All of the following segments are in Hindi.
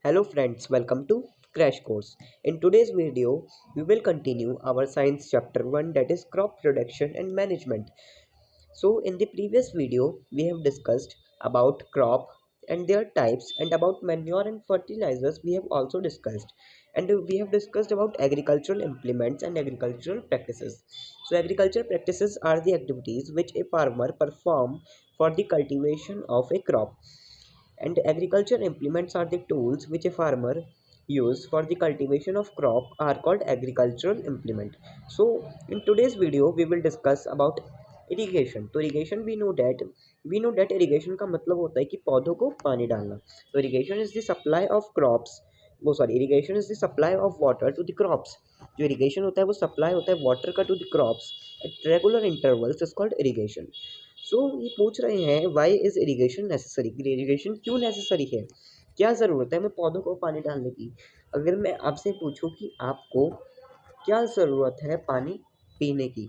Hello friends, welcome to Crash Course. In today's video, we will continue our science chapter 1, that is crop production and management. So in the previous video, we have discussed about crop and their types, and about manure and fertilizers we have also discussed. And we have discussed about agricultural implements and agricultural practices. So agricultural practices are the activities which a farmer perform for the cultivation of a crop, and agriculture implements are the tools which a farmer use for the cultivation of crop are called agricultural implement. So in today's video we will discuss about irrigation. तो irrigation we know that irrigation का मतलब होता है कि पौधों को पानी डालना. तो irrigation is the supply of crops, वो sorry irrigation is the supply of water to the crops. जो irrigation होता है वो supply होता है water का to the crops at regular intervals is called irrigation. सो ये पूछ रहे हैं why is irrigation necessary, irrigation क्यों नेसेसरी है, क्या ज़रूरत है हमें पौधों को पानी डालने की. अगर मैं आपसे पूछूं कि आपको क्या ज़रूरत है पानी पीने की,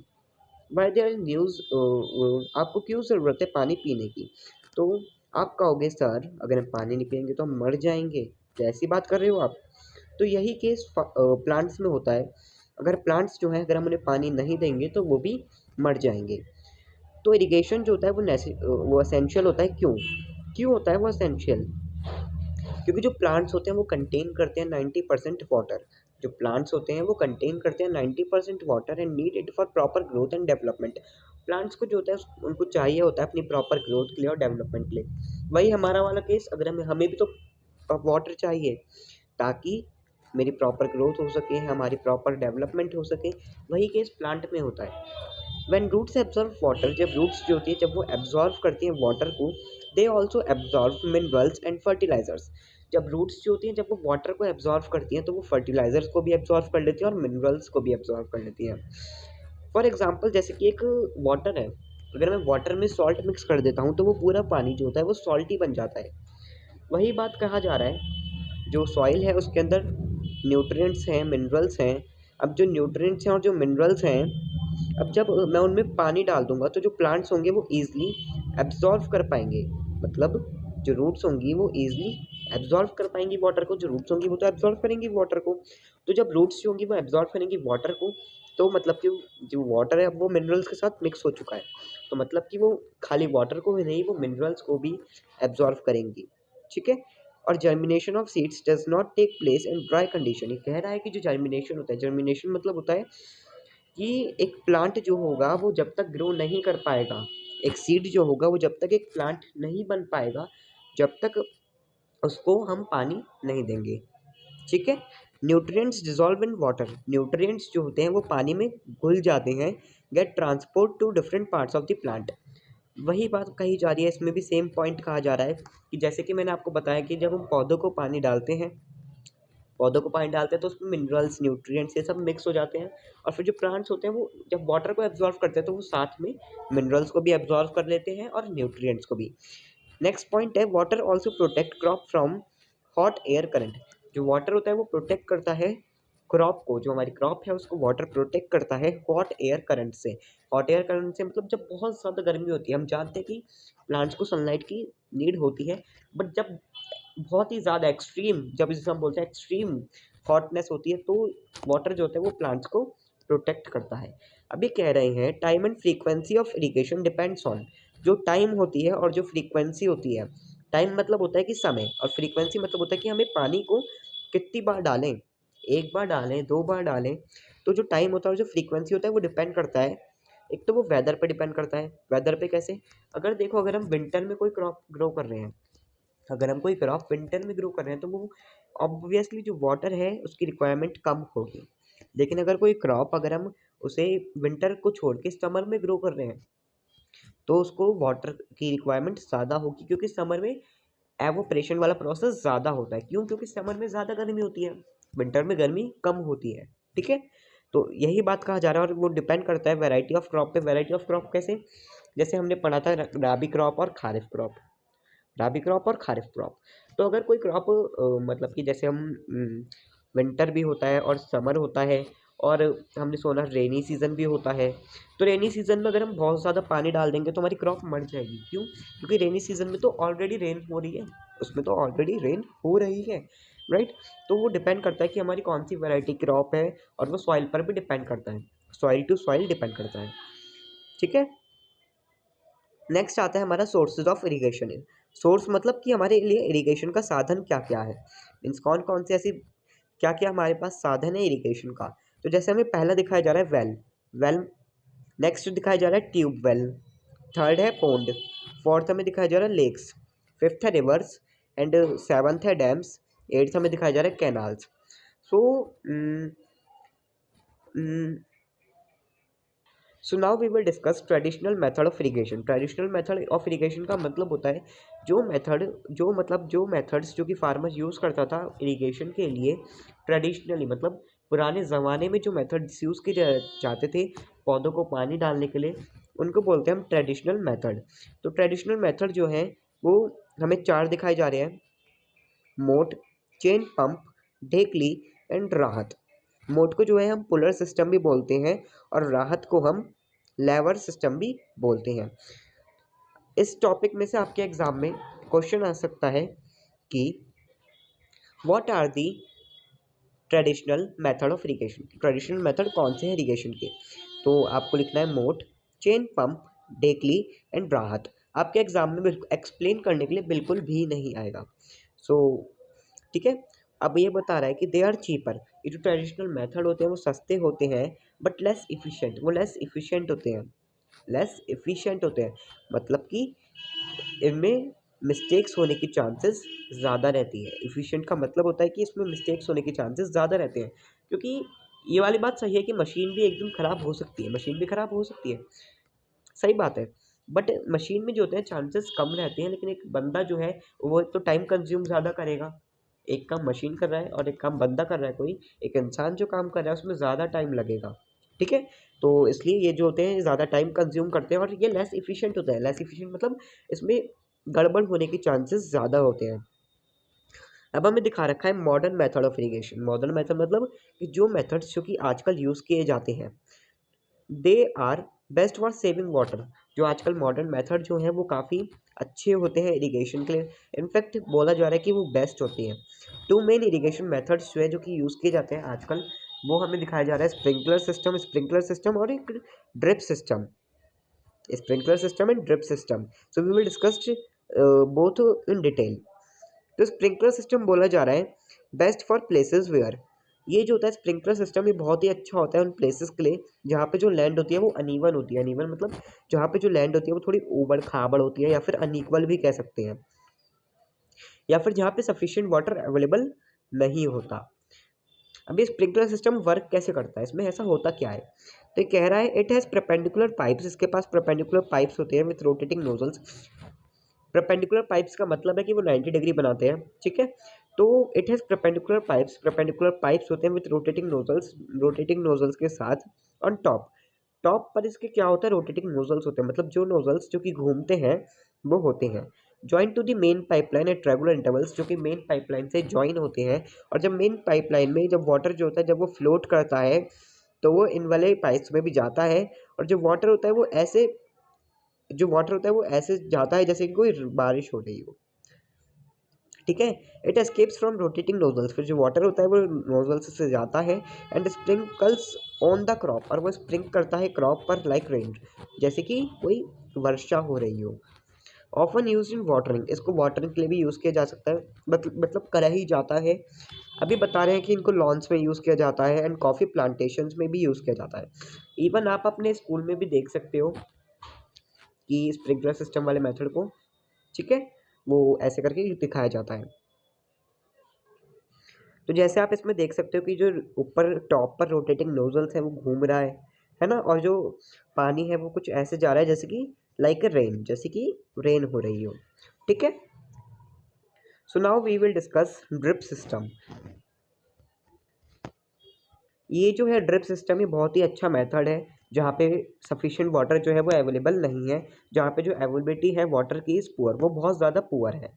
वाई देयर न्यूज़, आपको क्यों ज़रूरत है पानी पीने की, तो आप कहोगे सर अगर हम पानी नहीं पियेंगे तो हम मर जाएंगे. तो ऐसी बात कर रहे हो आप. तो यही केस प्लांट्स में होता है. अगर प्लांट्स जो हैं अगर हम उन्हें पानी नहीं देंगे तो वो भी मर जाएंगे. तो इरिगेशन जो होता है वो एसेंशियल होता है. क्यों होता है वो एसेंशियल? क्योंकि जो प्लांट्स होते हैं वो कंटेन करते हैं 90% वाटर. जो प्लांट्स होते हैं वो कंटेन करते हैं 90% water and need it for proper growth and development. Plants को जो होता है उनको चाहिए होता है अपनी प्रॉपर ग्रोथ के लिए और डेवलपमेंट के लिए. वही हमारा वाला केस, अगर हमें भी तो वाटर चाहिए ताकि मेरी प्रॉपर ग्रोथ हो सके, हमारी प्रॉपर डेवलपमेंट हो सके. वही केस प्लांट में होता है. व्हेन रूट्स एब्जॉर्व वाटर, जब रूट्स जो होती है जब वो एब्जॉर्व करती हैं वाटर को, they also absorb minerals and fertilisers. जब रूट्स जो होती हैं जब वो वाटर को एब्जॉर्व करती हैं तो वो फर्टिलाइजर्स को भी एब्जॉर्व कर लेती हैं और मिनरल्स को भी एब्जॉर्व कर लेती हैं. फॉर एग्जाम्पल जैसे कि एक वाटर है, अगर मैं वाटर में सॉल्ट मिक्स कर देता हूँ तो वो पूरा पानी जो होता है वो सॉल्टी बन जाता है. वही बात कहा जा रहा है, जो सॉइल है उसके अंदर न्यूट्रिएंट्स हैं, मिनरल्स हैं. अब जो न्यूट्रिएंट्स हैं और जो मिनरल्स हैं, अब जब मैं उनमें पानी डाल दूंगा तो जो प्लांट्स होंगे वो ईजिली एब्जॉर्व कर पाएंगे. मतलब जो रूट्स होंगी वो ईजिली एब्जॉर्व कर पाएंगी वाटर को. जो रूट्स होंगी वो तो एब्जॉर्व करेंगी वाटर को. तो जब रूट्स जो होंगी वो एब्जॉर्व करेंगी वाटर को, तो मतलब कि जो वाटर है अब वो मिनरल्स के साथ मिक्स हो चुका है. तो मतलब कि वो खाली वाटर को ही नहीं, वो मिनरल्स को भी एब्जॉर्व करेंगी. ठीक है. और germination of seeds does not take place in dry condition. ये कह रहा है कि जो जर्मिनेशन होता है, जर्मिनेशन मतलब होता है कि एक प्लांट जो होगा वो जब तक ग्रो नहीं कर पाएगा, एक सीड जो होगा वो जब तक एक प्लांट नहीं बन पाएगा, जब तक उसको हम पानी नहीं देंगे. ठीक है. Nutrients dissolve in water. Nutrients जो होते हैं वो पानी में घुल जाते हैं. Get transport to different parts of the plant. वही बात कही जा रही है, इसमें भी सेम पॉइंट कहा जा रहा है कि जैसे कि मैंने आपको बताया कि जब हम पौधों को पानी डालते हैं तो उसमें मिनरल्स, न्यूट्रिएंट्स ये सब मिक्स हो जाते हैं. और फिर जो प्लांट्स होते हैं वो जब वाटर को एब्जॉर्व करते हैं तो वो साथ में मिनरल्स को भी एब्जॉर्व कर लेते हैं और न्यूट्रिएंट्स को भी. नेक्स्ट पॉइंट है, water also protect crop from hot air current. जो वाटर होता है वो प्रोटेक्ट करता है क्रॉप को, जो हमारी क्रॉप है उसको वाटर प्रोटेक्ट करता है हॉट एयर करंट से. हॉट एयर करंट से मतलब जब बहुत ज़्यादा गर्मी होती है, हम जानते हैं कि प्लांट्स को सनलाइट की नीड होती है, बट जब बहुत ही ज़्यादा एक्सट्रीम, जब जिसे हम बोलते हैं एक्सट्रीम हॉटनेस होती है, तो वाटर जो होता है वो प्लांट्स को प्रोटेक्ट करता है. अभी कह रहे हैं time and frequency of irrigation depends on. जो टाइम होती है और जो फ्रीक्वेंसी होती है, टाइम मतलब होता है कि समय, और फ्रीक्वेंसी मतलब होता है कि हमें पानी को कितनी बार डालें, एक बार डालें, दो बार डालें. तो जो टाइम होता है और जो फ्रीक्वेंसी होता है वो डिपेंड करता है, एक तो वो वेदर पे डिपेंड करता है. वेदर पे कैसे? अगर देखो, अगर हम विंटर में कोई क्रॉप ग्रो कर रहे हैं, अगर हम कोई क्रॉप विंटर में ग्रो कर रहे हैं तो वो ऑब्वियसली जो वाटर है उसकी रिक्वायरमेंट कम होगी. लेकिन अगर कोई क्रॉप, अगर हम उसे विंटर को छोड़ के समर में ग्रो कर रहे हैं तो उसको वाटर की रिक्वायरमेंट ज़्यादा होगी, क्योंकि समर में एवोपरेशन वाला प्रोसेस ज़्यादा होता है. क्यों? क्योंकि समर में ज़्यादा गर्मी होती है, विंटर में गर्मी कम होती है. ठीक है. तो यही बात कहा जा रहा है, और वो डिपेंड करता है वैरायटी ऑफ क्रॉप पे. वैरायटी ऑफ क्रॉप कैसे? जैसे हमने पढ़ा था राबी क्रॉप और खारिफ क्रॉप, राबी क्रॉप और खारिफ क्रॉप. तो अगर कोई क्रॉप मतलब कि जैसे हम विंटर भी होता है और समर होता है, और हमने सुना रेनी सीज़न भी होता है. तो रेनी सीज़न में अगर हम बहुत ज़्यादा पानी डाल देंगे तो हमारी क्रॉप मर जाएगी. क्यों? क्योंकि रेनी सीज़न में तो ऑलरेडी रेन हो रही है, उसमें तो ऑलरेडी रेन हो रही है. राइट। तो वो डिपेंड करता है कि हमारी कौन सी वैरायटी क्रॉप है, और वो सॉइल पर भी डिपेंड करता है, सॉइल टू सॉइल डिपेंड करता है। ठीक है। नेक्स्ट आता है हमारा सोर्सेज ऑफ इरिगेशन। सोर्स मतलब कि हमारे लिए इरिगेशन का साधन क्या क्या है, मीन्स कौन कौन से ऐसी क्या क्या हमारे पास साधन है इरिगेशन का। तो जैसे हमें पहला दिखाया जा रहा है वेल, वेल। नेक्स्ट दिखाया जा रहा है ट्यूब वेल। थर्ड है पोंड। फोर्थ हमें दिखाया जा रहा है लेक्स। फिफ्थ है रिवर्स। एंड सेवन्थ है डैम्स। एट्थ हमें दिखाया जा रहा है canals. So so now we will discuss traditional method of irrigation. Traditional method of irrigation का मतलब होता है जो मेथड्स जो कि फार्मर्स यूज़ करता था इरिगेशन के लिए ट्रेडिशनली, मतलब पुराने ज़माने में जो मेथड्स यूज़ किए जाते थे पौधों को पानी डालने के लिए, उनको बोलते हैं हम ट्रेडिशनल मेथड। तो ट्रेडिशनल मेथड जो है वो हमें चार दिखाए जा रहे हैं: मोट, चेन पंप, ढेकली एंड राहत। मोट को जो है हम पुलर सिस्टम भी बोलते हैं, और राहत को हम लेवर सिस्टम भी बोलते हैं। इस टॉपिक में से आपके एग्जाम में क्वेश्चन आ सकता है कि what are the traditional method of irrigation. Traditional method कौन से हैं इरिगेशन के? तो आपको लिखना है मोट, चेन पंप, ढेकली एंड राहत। आपके एग्जाम में एक्सप्लेन करने के लिए बिल्कुल भी नहीं आएगा। सो ठीक है। अब ये बता रहा है कि दे आर चीपर। ये जो ट्रेडिशनल मेथड होते हैं वो सस्ते होते हैं, बट लेस इफिशिएंट। वो लेस इफिशिएंट होते हैं, लेस इफिशिएंट होते हैं, मतलब कि इनमें मिस्टेक्स होने की चांसेस ज़्यादा रहती है। इफिशिएंट का मतलब होता है कि इसमें मिस्टेक्स होने के चांसेस ज़्यादा रहते हैं, क्योंकि ये वाली बात सही है कि मशीन भी एक दिन ख़राब हो सकती है, मशीन भी ख़राब हो सकती है, सही बात है। बट मशीन में जो होते हैं चांसेस कम रहते हैं, लेकिन एक बंदा जो है वो तो टाइम कंज्यूम ज़्यादा करेगा। एक काम मशीन कर रहा है और एक काम बंदा कर रहा है, कोई एक इंसान जो काम कर रहा है उसमें ज़्यादा टाइम लगेगा। ठीक है। तो इसलिए ये जो होते हैं ज़्यादा टाइम कंज्यूम करते हैं, और ये लेस इफिशिएंट होता है। लेस इफिशिएंट मतलब इसमें गड़बड़ होने के चांसेस ज़्यादा होते हैं। अब हमें दिखा रखा है modern method of irrigation. Modern method मतलब कि जो मेथड्स जो कि आजकल यूज़ किए जाते हैं, they are best for saving water. जो आजकल मॉडर्न मेथड जो हैं वो काफ़ी अच्छे होते हैं इरिगेशन के लिए। इनफैक्ट बोला जा रहा है कि वो बेस्ट होती हैं। टू मेन इरिगेशन मेथड्स जो है जो कि यूज़ किए जाते हैं आजकल, वो हमें दिखाया जा रहा है स्प्रिंकलर सिस्टम और एक drip system. Sprinkler system and drip system. So we will discuss both in detail. तो स्प्रिंकलर सिस्टम बोला जा रहा है बेस्ट फॉर प्लेसेस वेयर। ये जो होता है स्प्रिंकलर सिस्टम, ये बहुत ही अच्छा होता है उन प्लेसेस के लिए जहाँ पे जो लैंड होती है वो अनइवन होती है। अनइवन मतलब जहाँ पे जो लैंड होती है वो थोड़ी ऊबड़ खाबड़ होती है, या फिर अनइक्वल भी कह सकते हैं, या फिर जहाँ पे सफिशिएंट वाटर अवेलेबल नहीं होता। अभी स्प्रिंकलर सिस्टम वर्क कैसे करता है, इसमें ऐसा होता क्या है? तो ये कह रहा है इट हैज़ परपेंडिकुलर पाइप्स। इसके पास परपेंडिकुलर पाइप्स होते हैं with rotating nozzles. Perpendicular pipes का मतलब है कि वो 90 डिग्री बनाते हैं। ठीक है। तो इट हैज़ परपेंडिकुलर पाइप्स होते हैं विथ रोटेटिंग नोजल्स के साथ ऑन टॉप। टॉप पर इसके क्या होता है, रोटेटिंग नोजल्स होते हैं, मतलब जो नोजल्स जो कि घूमते हैं वो होते हैं। Join to the main pipeline at regular intervals, जो कि मेन पाइपलाइन से जॉइन होते हैं। और जब मेन पाइपलाइन में जब वाटर जो होता है जब वो फ्लोट करता है तो वो इन वाले पाइप्स में भी जाता है, और जो वाटर होता है वो ऐसे जाता है जैसे कि कोई बारिश हो रही हो। ठीक है। It escapes from rotating nozzles. फिर जो वाटर होता है वो नोजल्स से जाता है and sprinkles on the crop, और वो स्प्रिंक करता है क्रॉप पर लाइक रेन, जैसे कि कोई वर्षा हो रही हो। ऑफन यूज इन वाटरिंग, इसको वाटरिंग के लिए भी यूज़ किया जा सकता है, मतलब करा ही जाता है। अभी बता रहे हैं कि इनको लॉन्स में यूज़ किया जाता है एंड कॉफ़ी प्लांटेशंस में भी यूज़ किया जाता है। इवन आप अपने स्कूल में भी देख सकते हो कि स्प्रिंकलर सिस्टम वाले मेथड को, ठीक है, वो ऐसे करके दिखाया जाता है। तो जैसे आप इसमें देख सकते हो कि जो ऊपर टॉप पर रोटेटिंग नोजल्स है वो घूम रहा है ना, और जो पानी है वो कुछ ऐसे जा रहा है जैसे कि लाइक अ रेन, जैसे कि रेन हो रही हो। ठीक है। So now we will discuss drip system. ये जो है ड्रिप सिस्टम, ये बहुत ही अच्छा मेथड है जहाँ पे सफिशिएंट वाटर जो है वो अवेलेबल नहीं है, जहाँ पे जो अवेलेबिलिटी है वाटर की इज़ पुअर, वो बहुत ज़्यादा पुअर है।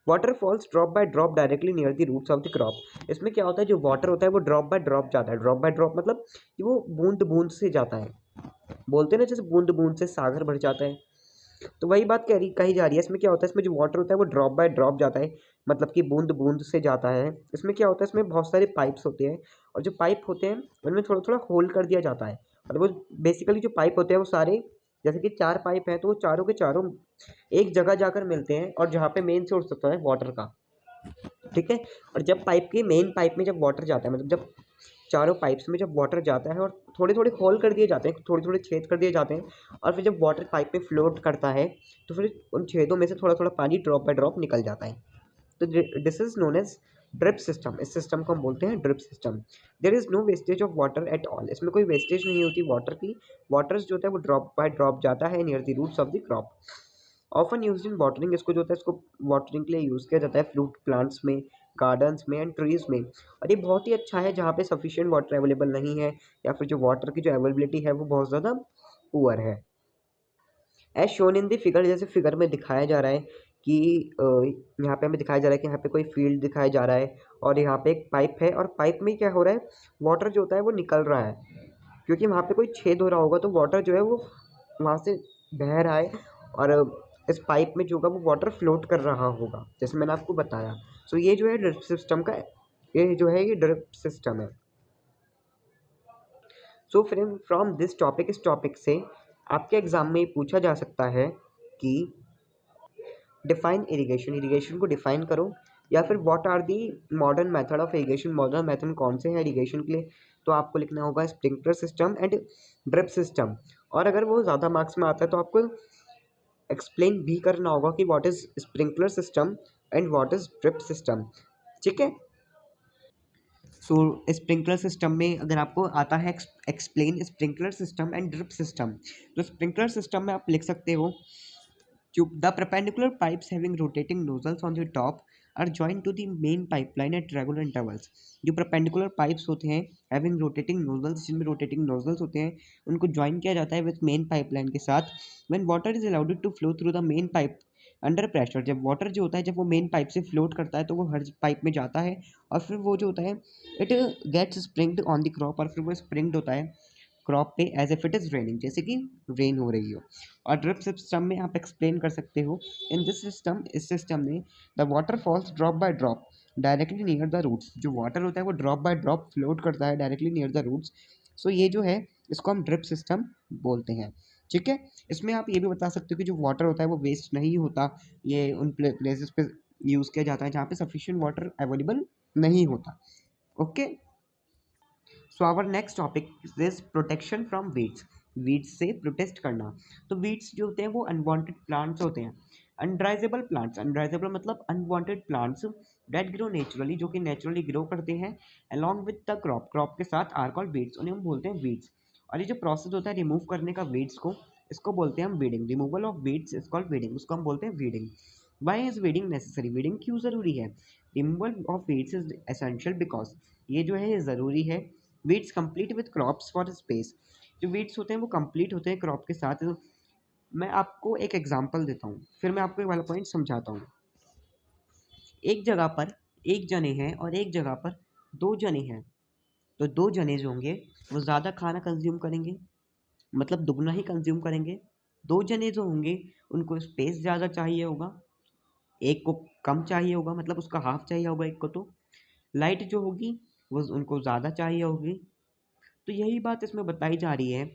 Water falls drop by drop directly near the roots of the crop. इसमें क्या होता है, जो वाटर होता है वो ड्रॉप बाय ड्रॉप जाता है। ड्रॉप बाय ड्रॉप मतलब कि वो बूंद बूंद से जाता है। बोलते हैं ना जैसे बूंद बूंद से सागर भर जाता है, तो वही बात कही जा रही है। इसमें क्या होता है, इसमें जो वाटर होता है वो ड्रॉप बाय ड्रॉप जाता है, मतलब कि बूंद बूंद से जाता है। इसमें क्या होता है, इसमें बहुत सारे पाइप्स होते हैं और जो पाइप होते हैं उनमें थोड़ा थोड़ा होल कर दिया जाता है। और वो बेसिकली जो पाइप होते हैं वो सारे, जैसे कि 4 पाइप हैं तो वो चारों के चारों एक जगह जाकर मिलते हैं और जहाँ पे मेन सोर्स होता है वाटर का, ठीक है। और जब पाइप के मेन पाइप में जब वाटर जाता है, मतलब जब चारों पाइप्स में जब वाटर जाता है और थोड़े थोड़े होल कर दिए जाते हैं, थोड़े थोड़े छेद कर दिए जाते हैं, और फिर जब वाटर पाइप में फ्लोट करता है तो फिर उन छेदों में से थोड़ा थोड़ा पानी ड्रॉप बाय ड्रॉप निकल जाता है। तो this is known as drip system. इस सिस्टम को हम बोलते हैं drip system. There is no wastage of water at all. इसमें कोई वेस्टेज नहीं होती वाटर की। वाटर्स जो होता है वो ड्रॉप बाय ड्रॉप जाता है near the roots of the crop. Often used in watering. इसको जो होता है इसको वाटरिंग के लिए यूज़ किया जाता है फ्रूट प्लांट्स में, गार्डन्स में एंड ट्रीज में। और ये बहुत ही अच्छा है जहाँ पे सफिशिएंट वाटर अवेलेबल नहीं है या फिर जो वाटर की जो अवेलेबिलिटी है वो बहुत ज़्यादा पुअर है। As shown in the figure, जैसे फिगर में दिखाया जा रहा है कि यहाँ पे हमें दिखाया जा रहा है कि यहाँ पे कोई फील्ड दिखाया जा रहा है और यहाँ पे एक पाइप है और पाइप में क्या हो रहा है, वाटर जो होता है वो निकल रहा है, क्योंकि वहाँ पे कोई छेद हो रहा होगा तो वाटर जो है वो वहाँ से बह रहा है और इस पाइप में जो होगा वो वाटर फ्लोट कर रहा होगा, जैसे मैंने आपको बताया। सो ये जो है ड्रिप सिस्टम का, ये जो है ये ड्रिप सिस्टम है। So friend from this topic, इस टॉपिक से आपके एग्जाम में पूछा जा सकता है कि डिफाइन इरिगेशन, इरिगेशन को डिफाइन करो, या फिर what are the modern method of irrigation, modern method कौन से हैं इरिगेशन के लिए। तो आपको लिखना होगा sprinkler system and drip system. और अगर वो ज़्यादा मार्क्स में आता है तो आपको एक्सप्लेन भी करना होगा कि what is sprinkler system and what is drip system, ठीक है। सो स्प्रिंकलर सिस्टम में अगर आपको आता है explain sprinkler system and drip system, तो स्प्रिंकलर सिस्टम में आप लिख सकते हो the perpendicular pipes having rotating nozzles on the top are joined to the main pipeline at regular intervals। जो perpendicular pipes होते हैं having rotating nozzles, जिनमें rotating nozzles होते हैं, उनको join किया जाता है with main pipeline के साथ। when water is allowed to flow through the main pipe under pressure, जब वाटर जो होता है जब वो मेन पाइप से फ्लोट करता है तो वो हर पाइप में जाता है और फिर वो जो होता है it gets sprinkled on the crop, और फिर वो स्प्रिंग्ड होता है क्रॉप पे as if it is raining, जैसे कि रेन हो रही हो। और ड्रिप सिस्टम में आप एक्सप्लेन कर सकते हो इन दिस सिस्टम, इस सिस्टम में the water falls drop by drop directly near the roots. जो वाटर होता है वो ड्रॉप बाय ड्रॉप फ्लोट करता है डायरेक्टली नियर द रूट्स। सो ये जो है इसको हम ड्रिप सिस्टम बोलते हैं, ठीक है। इसमें आप ये भी बता सकते हो कि जो वाटर होता है वो वेस्ट नहीं होता, ये उन प्लेसेस पे यूज़ किया जाता है जहाँ पे सफिशिएंट वाटर अवेलेबल नहीं होता, okay. So our next topic is protection from weeds. Weeds से प्रोटेस्ट करना। तो वीड्स जो होते हैं वो अनवांटेड प्लांट्स होते हैं। अनड्राइजेबल प्लांट्स, अनड्राइजेबल मतलब unwanted plants that grow naturally, जो कि नेचुरली ग्रो करते हैं along with the crop, crop के साथ आर कॉल्ड वीड्स, उन्हें हम बोलते हैं वीड्स। और ये जो प्रोसेस होता है रिमूव करने का वीड्स को, इसको बोलते हैं हम weeding. Removal of weeds is called weeding, उसको हम बोलते हैं weeding. Why is weeding necessary, weeding क्यों ज़रूरी है। Removal of weeds is essential because, ये जो है ये ज़रूरी है। Weeds compete with crops for space, जो वीड्स होते हैं वो कंप्लीट होते हैं क्रॉप के साथ। मैं आपको एक एग्जांपल देता हूँ फिर मैं आपको एक वाला पॉइंट समझाता हूँ। एक जगह पर एक जने हैं और एक जगह पर दो जने हैं, तो दो जने जो होंगे वो ज़्यादा खाना कंज्यूम करेंगे, मतलब दुगना ही कंज्यूम करेंगे। दो जने जो होंगे उनको स्पेस ज़्यादा चाहिए होगा, एक को कम चाहिए होगा, मतलब उसका हाफ चाहिए होगा एक को। तो लाइट जो होगी वो उनको ज़्यादा चाहिए होगी। तो यही बात इसमें बताई जा रही है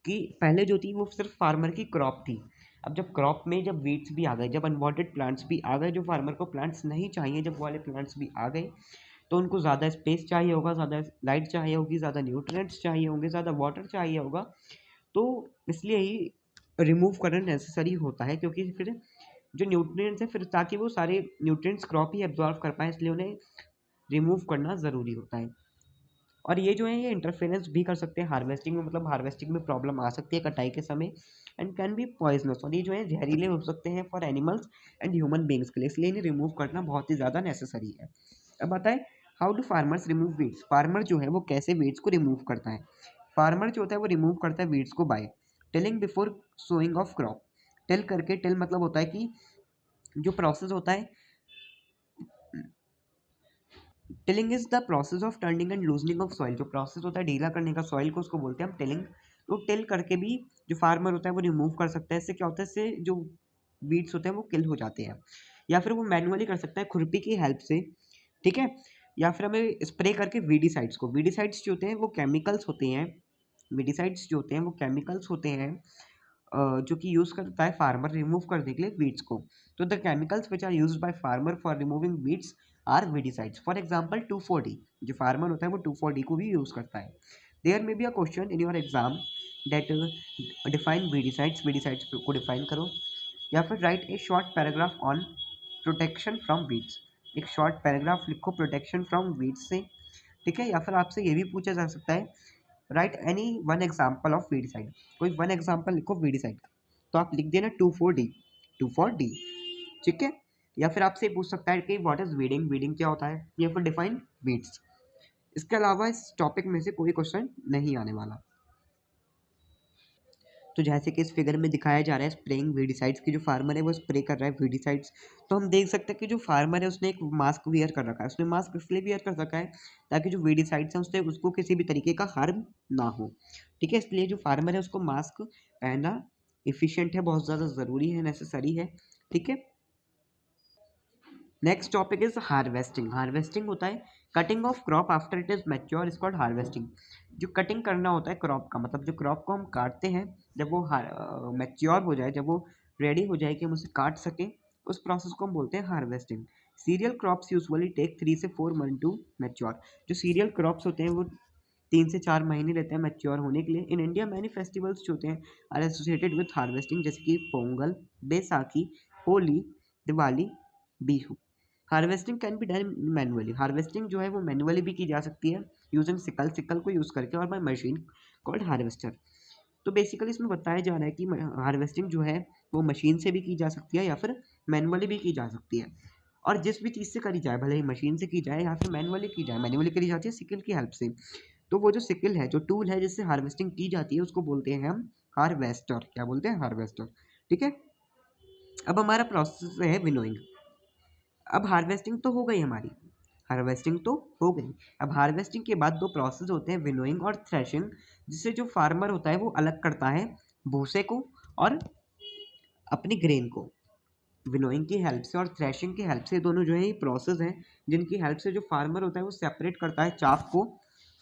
कि पहले जो थी वो सिर्फ फार्मर की क्रॉप थी। अब जब क्रॉप में जब वीड्स भी आ गए, जब अनवांटेड प्लांट्स भी आ गए, जो फार्मर को प्लांट्स नहीं चाहिए, जब वो वाले प्लांट्स भी आ गए, तो उनको ज़्यादा स्पेस चाहिए होगा, ज़्यादा लाइट चाहिए होगी, ज़्यादा न्यूट्रिएंट्स चाहिए होंगे, ज़्यादा वाटर चाहिए होगा। तो इसलिए ही रिमूव करना नेसेसरी होता है, क्योंकि फिर जो न्यूट्रिएंट्स हैं फिर ताकि वो सारे न्यूट्रिएंट्स क्रॉप ही एब्जॉर्व कर पाए, इसलिए उन्हें रिमूव करना ज़रूरी होता है। और ये जो है ये इंटरफेरेंस भी कर सकते हैं हार्वेस्टिंग में, मतलब हार्वेस्टिंग में प्रॉब्लम आ सकती है कटाई के समय, एंड कैन बी पॉइजनस, और ये जो है जहरीले हो सकते हैं for animals and human beings के लिए, इसलिए इन्हें रिमूव करना बहुत ही ज़्यादा नेसेसरी है। अब बताएं how do farmers remove weeds. Farmer जो है वो कैसे वीड्स को रिमूव करता है। फार्मर जो होता है वो रिमूव करता है वीड्स को by tilling before sowing of crop. Till करके, टिल मतलब होता है कि जो प्रोसेस होता है, tilling is the process of turning and loosening of soil. जो प्रोसेस होता है ढीला करने का सॉइल को, उसको बोलते हैं हम टिलिंग। तो टिल करके भी जो फार्मर होता है वो रिमूव कर सकता है। इससे क्या होता है, इससे जो वीड्स होते हैं वो किल हो जाते हैं। या फिर वो मैनुअली कर सकता है खुरपी की हेल्प से, ठीक है। या फिर हमें स्प्रे करके वीडीसाइड्स को, वीडीसाइड्स जो होते हैं वो केमिकल्स होते हैं, वीडीसाइड्स जो होते हैं वो केमिकल्स होते हैं जो कि यूज़ करता है फार्मर रिमूव करने के लिए वीड्स को। तो the chemicals which are used by farmer for removing weeds are weedicides. For example 2,4-D, जो फार्मर होता है वो 2,4-D को भी यूज़ करता है। There may be a question in your exam that define weedicides, weedicides को डिफाइन करो। या फिर write a short paragraph on protection from weeds, एक शॉर्ट पैराग्राफ लिखो प्रोटेक्शन फ्रॉम वीड्स से, ठीक है। या फिर आपसे ये भी पूछा जा सकता है right any one example of weedicide, कोई वन एग्जाम्पल लिखो वीडीसाइड का, तो आप लिख देना 2,4-D, 2,4-D, ठीक है। या फिर आपसे पूछ सकता है कि व्हाट इज वीडिंग, वीडिंग क्या होता है, या फिर डिफाइन वीड्स। इसके अलावा इस टॉपिक में से कोई क्वेश्चन नहीं आने वाला। तो जैसे कि इस फिगर में दिखाया जा रहा है स्प्रेइंग वीडीसाइड्स की, जो फार्मर है वो स्प्रे कर रहा है वीडीसाइड्स। तो हम देख सकते हैं कि जो फार्मर है उसने एक मास्क वियर कर रखा है, उसने मास्क इसलिए वियर कर रखा है ताकि जो वीडीसाइड्स हैं उससे उसको किसी भी तरीके का हार्म ना हो, ठीक है। इसलिए जो फार्मर है उसको मास्क पहनना इफिशियंट है, बहुत ज़्यादा ज़रूरी है, नेसेसरी है, ठीक है। Next topic is harvesting. Harvesting होता है cutting of crop after it is mature is called harvesting. जो कटिंग करना होता है क्रॉप का, मतलब जो क्रॉप को हम काटते हैं जब वो मैच्योर हो जाए, जब वो रेडी हो जाए कि हम उसे काट सकें, उस प्रोसेस को हम बोलते हैं harvesting. Cereal crops usually take 3 से 4 मंथ टू मैच्योर। जो सीरियल क्रॉप्स होते हैं वो 3 से 4 महीने लेते हैं मैच्योर होने के लिए। इन इंडिया मैनी फेस्टिवल्स जो होते हैं आर एसोसिएटेड विथ हार्वेस्टिंग, जैसे कि Pongal, Baisakhi, Holi, Diwali, Bihu. Harvesting can be done manually. Harvesting जो है वो मैनुअली भी की जा सकती है यूजिंग सिकल, सिकल को यूज़ करके, और बाय मशीन कॉल्ड हार्वेस्टर। तो बेसिकली इसमें बताया जा रहा है कि हार्वेस्टिंग जो है वो मशीन से भी की जा सकती है या फिर मैनुअली भी की जा सकती है। और जिस भी चीज़ से करी जाए, भले ही मशीन से की जाए या फिर मैनुअली की जाए, मैनुअली करी जाती है सिकल की हेल्प से। तो वो जो सिकल है, जो टूल है जिससे हार्वेस्टिंग की जाती है, उसको बोलते हैं हम हार्वेस्टर। क्या बोलते हैं? हार्वेस्टर, ठीक है। अब हमारा प्रोसेस है विनोइंग। अब हार्वेस्टिंग तो हो गई हमारी, हार्वेस्टिंग तो हो गई। अब हार्वेस्टिंग के बाद दो प्रोसेस होते हैं, विनोइंग और थ्रेशिंग, जिससे जो फार्मर होता है वो अलग करता है भूसे को और अपनी ग्रेन को। विनोइंग की हेल्प से और थ्रेशिंग की हेल्प से, दोनों जो है ये प्रोसेस हैं जिनकी हेल्प से जो फार्मर होता है वो सेपरेट करता है चाफ को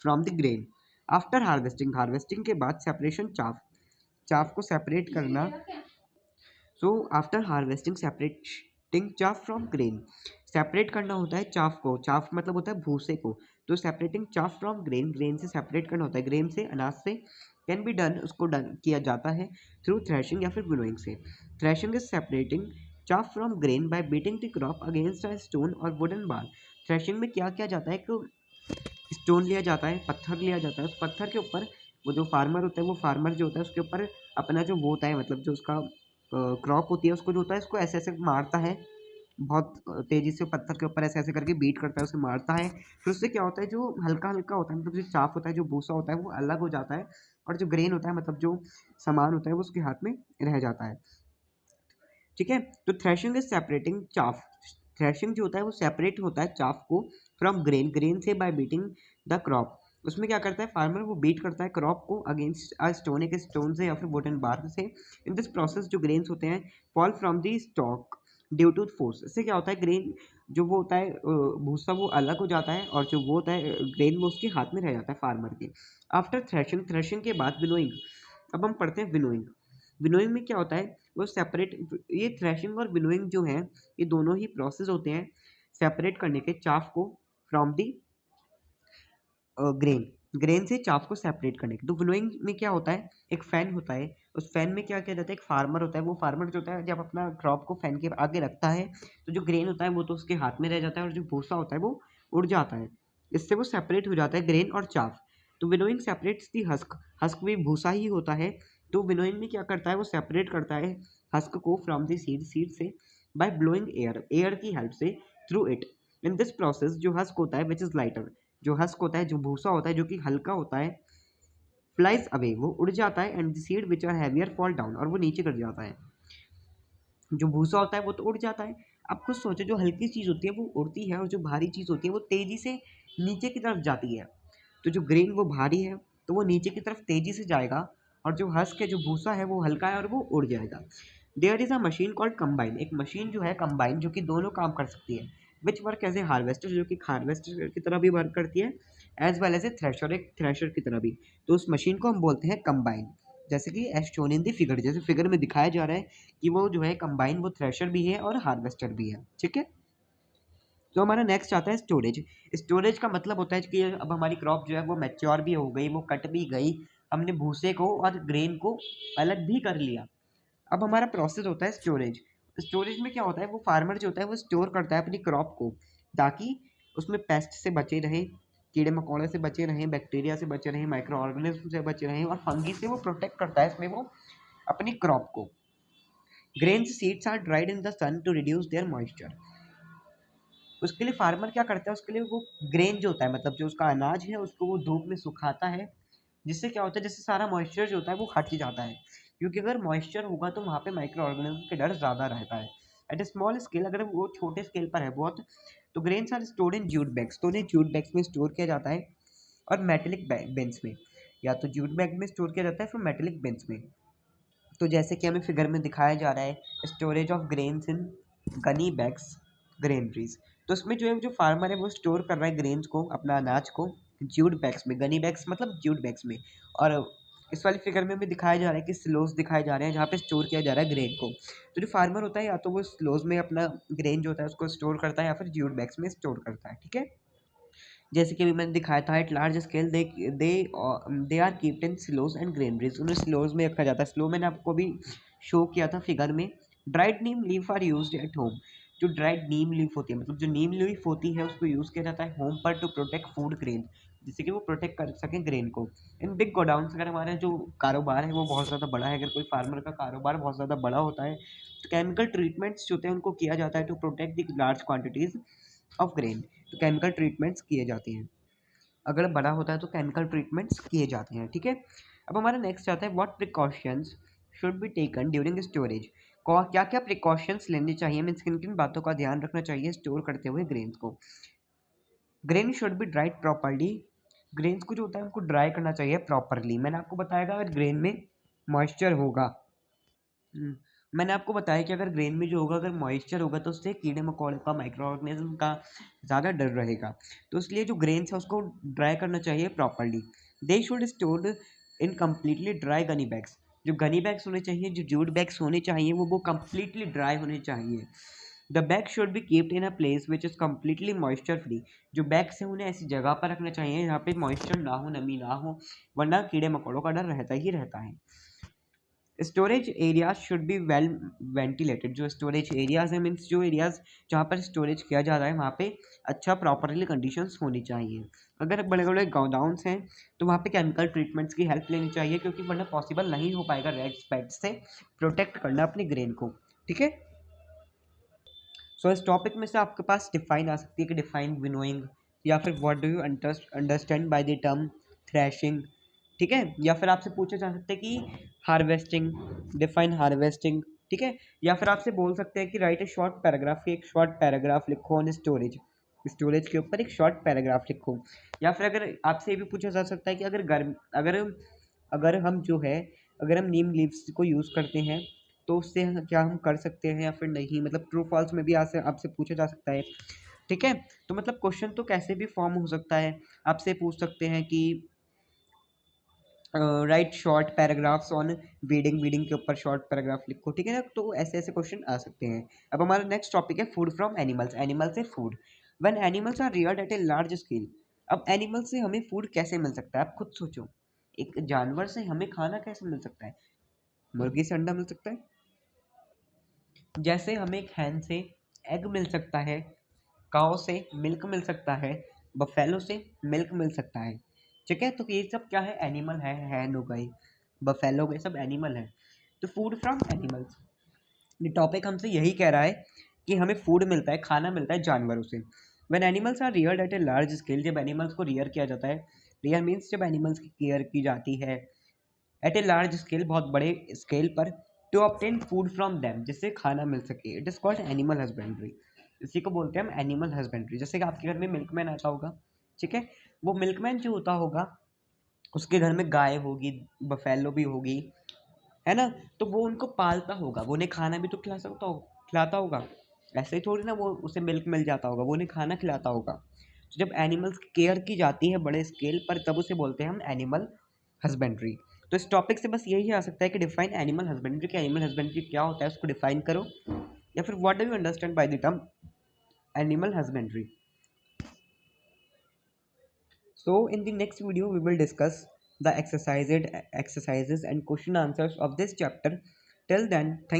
from the grain. After harvesting, harvesting के बाद सेपरेशन चाफ, चाफ को सेपरेट करना। So after harvesting separating chaff from grain, separate करना होता है चाफ को, चाफ मतलब होता है भूसे को। तो separating chaff from grain, grain से सेपरेट करना होता है, ग्रेन से, अनाज से। कैन बी डन, उसको डन किया जाता है थ्रू थ्रेशिंग या फिर विनोइंग से। Threshing is separating chaff from grain bye beating the crop against a stone और वुडन बार। थ्रेशिंग में क्या किया जाता है कि स्टोन लिया जाता है, पत्थर लिया जाता है, उस पत्थर के ऊपर वो जो फार्मर होता है, वो फार्मर जो होता है उसके ऊपर अपना जो वो होता है, मतलब जो उसका क्रॉप होती है उसको जो होता है उसको ऐसे ऐसे मारता है, बहुत तेज़ी से पत्थर के ऊपर ऐसे ऐसे करके बीट करता है, उसे मारता है। फिर उससे क्या होता है, जो हल्का हल्का होता है, मतलब जो चाफ होता है, जो भूसा होता है वो अलग हो जाता है, और जो ग्रेन होता है, मतलब जो सामान होता है वो उसके हाथ में रह जाता है, ठीक है। तो threshing is separating chaff, threshing जो होता है वो सेपरेट होता है चाफ को फ्रॉम ग्रेन, ग्रेन से बाय बीटिंग द क्रॉप। उसमें क्या करता है फार्मर, वो बीट करता है क्रॉप को अगेंस्ट अ स्टोन, एक स्टोन से या फिर वुडन बार से। इन दिस प्रोसेस जो ग्रेन्स होते हैं fall from the stalk due to force. इससे क्या होता है, ग्रेन जो वो होता है भूसा वो अलग हो जाता है, और जो वो होता है ग्रेन वो उसके हाथ में रह जाता है फार्मर के। आफ्टर थ्रेशिंग, थ्रेशिंग के बाद विनोइंग। अब हम पढ़ते हैं विनोइंग। विनोइंग में क्या होता है, वो सेपरेट, ये थ्रेशिंग और विनोइंग जो है ये दोनों ही प्रोसेस होते हैं सेपरेट करने के चाफ को फ्रॉम दी ग्रेन, ग्रेन से चाप को सेपरेट करने के। तो विनोइंग में क्या होता है, एक फैन होता है, उस फैन में क्या किया जाता है, एक फार्मर होता है, वो फार्मर जो होता है जब अपना क्रॉप को फैन के आगे रखता है तो जो ग्रेन होता है वो तो उसके हाथ में रह जाता है, और जो भूसा होता है वो उड़ जाता है, इससे वो सेपरेट हो जाता है ग्रेन और चाफ। तो विनोइंग सेपरेट्स दी हस्क, हस्क भी भूसा ही होता है। तो विनोइंग में क्या करता है, वो सेपरेट करता है हस्क को फ्रॉम द सीड, सीड से बाय ब्लोइंग एयर, एयर की हेल्प से through it. In this process जो हस्क होता है विच इज लाइटर, जो हस्क होता है, जो भूसा होता है जो कि हल्का होता है, फ्लाइज अवे, वो उड़ जाता है, and the seed which are heavier fall down, और वो नीचे गिर जाता है। जो भूसा होता है वो तो उड़ जाता है। अब खुद सोचो, जो हल्की चीज़ होती है वो उड़ती है, और जो भारी चीज़ होती है वो तेज़ी से नीचे की तरफ जाती है। तो जो ग्रेन वो भारी है तो वो नीचे की तरफ तेज़ी से जाएगा, और जो हस्क है, जो भूसा है, वो हल्का है और वो उड़ जाएगा। There is a machine called combine, एक मशीन जो है कंबाइन जो कि दोनों काम कर सकती है, which work as a harvester, जो कि हार्वेस्टर की तरह भी वर्क करती है, as well as a thresher, एक थ्रेशर की तरह भी। तो उस मशीन को हम बोलते हैं कंबाइन, जैसे कि as shown in the figure, जैसे फिगर में दिखाया जा रहा है कि वो जो है कंबाइन, वो थ्रेशर भी है और हार्वेस्टर भी है, ठीक है। तो हमारा नेक्स्ट आता है स्टोरेज। स्टोरेज का मतलब होता है कि अब हमारी क्रॉप जो है वो मैच्योर भी हो गई, वो कट भी गई, हमने भूसे को और ग्रेन को अलग भी कर लिया। अब हमारा प्रोसेस होता है स्टोरेज। स्टोरेज में क्या होता है, वो फार्मर जो होता है वो स्टोर करता है अपनी क्रॉप को, ताकि उसमें पेस्ट से बचे रहें, कीड़े मकोड़े से बचे रहें, बैक्टीरिया से बचे रहें, माइक्रो ऑर्गेनिज्म से बचे रहें, और फंगी से वो प्रोटेक्ट करता है इसमें वो अपनी क्रॉप को। Grains seeds are dried in the sun to reduce their moisture. उसके लिए फार्मर क्या करता है, उसके लिए वो ग्रेन जो होता है, मतलब जो उसका अनाज है, उसको वो धूप में सुखाता है, जिससे क्या होता है, जिससे सारा मॉइस्चर जो होता है वो हट जाता है, क्योंकि अगर मॉइस्चर होगा तो वहाँ पे माइक्रो ऑर्गेनिज्म के डर ज़्यादा रहता है। एट ए स्मॉल स्केल, अगर वो छोटे स्केल पर है बहुत, तो grains are stored in jute bags, तो उन्हें जूट बैग्स में स्टोर किया जाता है, और मेटेलिक बिन्स में, या तो जूट बैग में स्टोर किया जाता है, फिर मेटेलिक बिन्स में। तो जैसे कि हमें फिगर में दिखाया जा रहा है, storage of grains in Ghani bags, granaries. तो उसमें जो है, जो फार्मर है वो स्टोर कर रहा है ग्रेन्स को, अपना अनाज को, ज्यूट बैग्स में, गनी बैग्स मतलब ज्यूट बैग्स में। और इस वाली फिगर में भी दिखाया जा रहा है कि स्लोज दिखाए जा रहे हैं, जहाँ पे स्टोर किया जा रहा है ग्रेन को। तो जो फार्मर होता है, या तो वो स्लोज में अपना ग्रेन जो होता है उसको स्टोर करता है, या फिर ज्यूट बैग्स में स्टोर करता है, ठीक है। जैसे कि अभी मैंने दिखाया था, at large scale they are keeped in silos and granaries, उन्हें सिलोज में रखा जाता है। स्लो मैंने आपको भी शो किया था फिगर में। Dried neem leaf are used at home, जो ड्राइड नीम लीफ होती है, मतलब जो नीम लीफ होती है, उसको यूज़ किया जाता है होम पर टू प्रोटेक्ट फूड ग्रेन, जिससे कि वो प्रोटेक्ट कर सकें ग्रेन को। इन बिग गोडाउन्स, अगर हमारा जो कारोबार है वो बहुत ज़्यादा बड़ा है, अगर कोई फार्मर का कारोबार बहुत ज़्यादा बड़ा होता है, तो केमिकल ट्रीटमेंट्स जो होते हैं उनको किया जाता है to protect the large quantities of grain. तो केमिकल ट्रीटमेंट्स किए जाते हैं, अगर बड़ा होता है तो केमिकल ट्रीटमेंट्स किए जाते हैं, ठीक है। अब हमारा नेक्स्ट आता है, what precautions should be taken during storage. क्या क्या प्रिकॉशंस लेने चाहिए, मीन्स किन किन बातों का ध्यान रखना चाहिए स्टोर करते हुए ग्रेन्स को। Grain should be dried properly, grains को जो होता है उनको ड्राई करना चाहिए प्रॉपरली। मैंने आपको बताया अगर ग्रेन में मॉइस्चर होगा, हम्म, मैंने आपको बताया कि अगर ग्रेन में जो होगा, अगर मॉइस्चर होगा, तो उससे कीड़े मकोड़े का, माइक्रो ऑर्गेनिज्म का ज़्यादा डर रहेगा। तो इसलिए जो ग्रेन्स है उसको ड्राई करना चाहिए properly. They should stored in completely dry Ghani bags, जो गनी बैग्स होने चाहिए, जो जूट बैग्स होने चाहिए, वो कम्प्लीटली ड्राई होने चाहिए। The bag should be keeped in a place which is completely moisture free, जो बैग्स हैं उन्हें ऐसी जगह पर रखना चाहिए जहाँ पे मॉइस्चर ना हो, नमी ना हो, वरना कीड़े मकोड़ों का डर रहता ही रहता है। Storage areas should be well ventilated, जो स्टोरेज एरियाज है, मीन्स जो एरियाज जहाँ पर स्टोरेज किया जा रहा है वहाँ पे अच्छा प्रॉपरली कंडीशंस होनी चाहिए। अगर बड़े बड़े गोडाउन्स हैं तो वहाँ पे केमिकल ट्रीटमेंट्स की हेल्प लेनी चाहिए, क्योंकि वरना पॉसिबल नहीं हो पाएगा रेड पेट्स से प्रोटेक्ट करना अपने ग्रेन को, ठीक है। सो इस टॉपिक में से आपके पास डिफाइन आ सकती है कि डिफाइन विनोइंग, या फिर what do you understand by the term threshing, ठीक है। या फिर आपसे पूछा जा सकता है कि हार्वेस्टिंग, डिफाइन हार्वेस्टिंग, ठीक है। या फिर आपसे बोल सकते हैं कि राइट ए शॉर्ट पैराग्राफ, एक शॉर्ट पैराग्राफ लिखो ऑन स्टोरेज, स्टोरेज के ऊपर एक शॉर्ट पैराग्राफ लिखो। या फिर अगर आपसे ये भी पूछा जा सकता है कि अगर गर्म अगर अगर हम जो है, अगर हम नीम लीव्स को यूज़ करते हैं तो उससे क्या हम कर सकते हैं या फिर नहीं, मतलब ट्रू फॉल्स में भी आपसे आपसे पूछा जा सकता है, ठीक है। तो मतलब क्वेश्चन तो कैसे भी फॉर्म हो सकता है, आपसे पूछ सकते हैं कि right short paragraphs on weeding, weeding के ऊपर शॉर्ट पैराग्राफ लिखो, ठीक है ना। तो ऐसे ऐसे क्वेश्चन आ सकते हैं। अब हमारा नेक्स्ट टॉपिक है फूड फ्रॉम एनिमल्स, एनिमल से food. When animals are reared at a large scale, अब एनिमल से हमें फूड कैसे मिल सकता है, आप खुद सोचो, एक जानवर से हमें खाना कैसे मिल सकता है। मुर्गी से अंडा मिल सकता है, जैसे हमें एक हैन से एग मिल सकता है, काऊ से मिल्क मिल सकता है, बफेलो से मिल्क मिल सकता है, ठीक है। तो ये सब क्या है, एनिमल है, हैन हो गई, बफेलो हो गए, सब एनिमल है। तो फूड फ्रॉम एनिमल्स, ये टॉपिक हमसे यही कह रहा है कि हमें फूड मिलता है, खाना मिलता है जानवरों से। When animals are reared at a large scale, जब एनिमल्स को रियर किया जाता है, रियर मीन्स जब एनिमल्स की केयर की जाती है एट ए लार्ज स्केल, बहुत बड़े स्केल पर, to obtain food from them, जिससे खाना मिल सके, it is called animal husbandry. इसी को बोलते हैं हम एनिमल हस्बेंड्री। जैसे कि आपके घर में मिल्कमैन आता होगा, ठीक है, वो मिल्कमैन जो होता होगा उसके घर में गाय होगी, बफेलो भी होगी, है ना। तो वो उनको पालता होगा, वो उन्हें खाना भी तो खिलाता होगा। ऐसे ही थोड़ी ना वो उसे मिल्क मिल जाता होगा, वो उन्हें खाना खिलाता होगा। तो जब एनिमल्स की केयर की जाती है बड़े स्केल पर, तब उसे बोलते हैं हम एनिमल हस्बेंड्री। तो इस टॉपिक से बस यही आ सकता है कि डिफाइन एनिमल हस्बेंड्री, कि एनिमल हस्बेंड्री क्या होता है उसको डिफाइन करो, या फिर what do you understand by the term animal husbandry. So in the next video we will discuss the exercises and question answers of this chapter. Till then, thank